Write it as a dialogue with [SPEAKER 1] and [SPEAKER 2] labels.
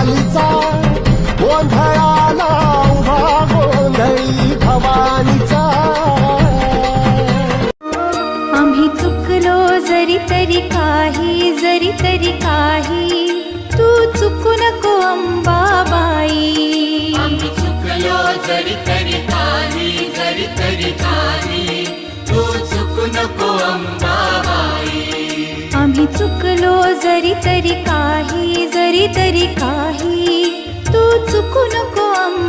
[SPEAKER 1] वारीचा गोंधळाला उभा गोंधळी भवानीचा.
[SPEAKER 2] आम्ही चुकलो जरी तरी काही, जरी तरी काही, तू चुकू नको अंबाबाई.
[SPEAKER 3] आम्ही चुकलो जरी तरी काही, जरी तरी काही, तू चुकू नको अंबाबाई.
[SPEAKER 2] आम्ही चुकलो जरी तरी काही, जरी तरी काही, तू चुकू नको अंबाबाई.